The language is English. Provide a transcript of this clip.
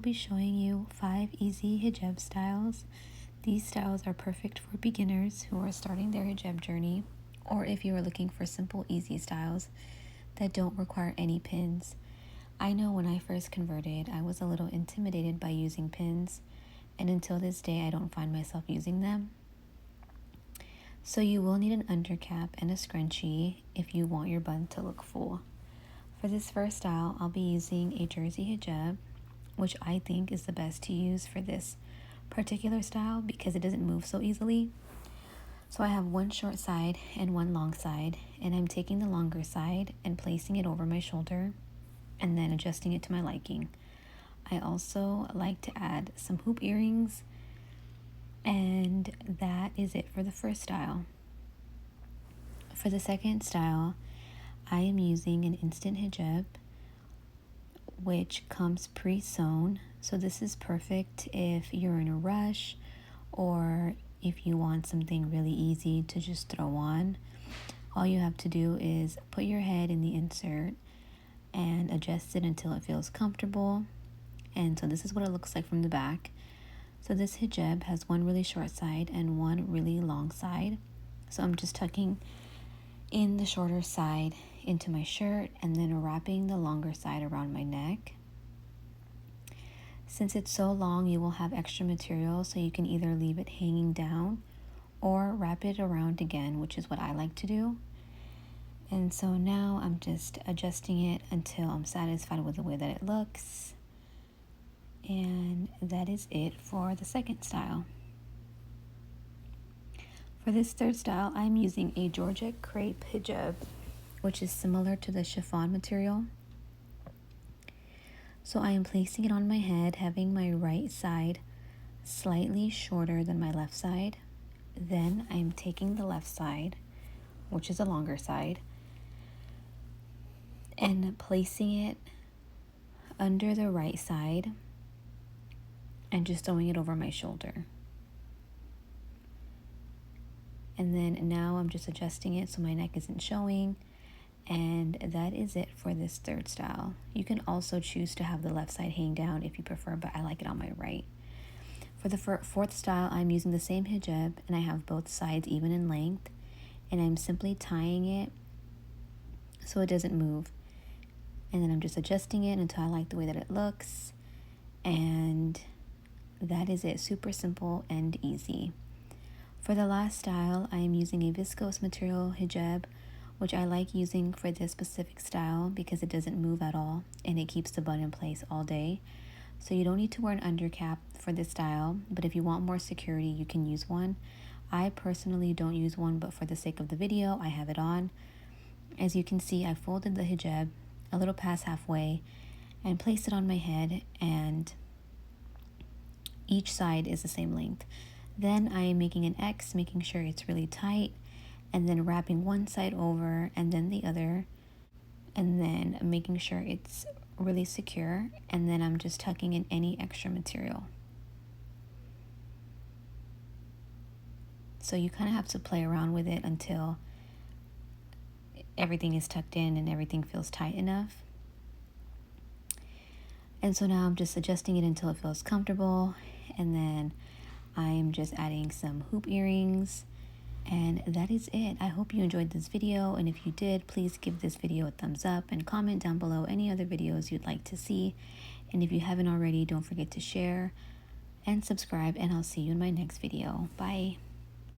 be showing you 5 easy hijab styles. These styles are perfect for beginners who are starting their hijab journey, or if you are looking for simple, easy styles that don't require any pins. I know when I first converted, I was a little intimidated by using pins, and until this day, I don't find myself using them. So you will need an undercap and a scrunchie if you want your bun to look full. For this first style, I'll be using a jersey hijab, which I think is the best to use for this particular style because it doesn't move so easily. So I have one short side and one long side, and I'm taking the longer side and placing it over my shoulder and then adjusting it to my liking. I also like to add some hoop earrings, and that is it for the first style. For the second style, I am using an instant hijab, which comes pre-sewn. So this is perfect if you're in a rush or if you want something really easy to just throw on. All you have to do is put your head in the insert and adjust it until it feels comfortable. And so this is what it looks like from the back. So this hijab has one really short side and one really long side. So I'm just tucking in the shorter side into my shirt and then wrapping the longer side around my neck. Since it's so long, you will have extra material, so you can either leave it hanging down or wrap it around again, which is what I like to do. And so now I'm just adjusting it until I'm satisfied with the way that it looks. And that is it for the second style. For this third style, I'm using a Georgette crepe hijab, which is similar to the chiffon material. So I am placing it on my head, having my right side slightly shorter than my left side. Then I'm taking the left side, which is a longer side, and placing it under the right side and just throwing it over my shoulder. And then now I'm just adjusting it so my neck isn't showing. And that is it for this third style. You can also choose to have the left side hang down if you prefer, but I like it on my right. For the fourth style, I'm using the same hijab and I have both sides even in length. And I'm simply tying it so it doesn't move. And then I'm just adjusting it until I like the way that it looks. And that is it. Super simple and easy. For the last style, I am using a viscose material hijab, which I like using for this specific style because it doesn't move at all and it keeps the bun in place all day. So you don't need to wear an undercap for this style, but if you want more security, you can use one. I personally don't use one, but for the sake of the video, I have it on. As you can see, I folded the hijab a little past halfway and placed it on my head, and each side is the same length. Then I am making an X, making sure it's really tight, and then wrapping one side over and then the other, and then making sure it's really secure, and then I'm just tucking in any extra material. So you kind of have to play around with it until everything is tucked in and everything feels tight enough. And so now I'm just adjusting it until it feels comfortable, and then I'm just adding some hoop earrings, and that is it. I hope you enjoyed this video, and if you did, please give this video a thumbs up and comment down below any other videos you'd like to see. And if you haven't already, don't forget to share and subscribe, and I'll see you in my next video. Bye.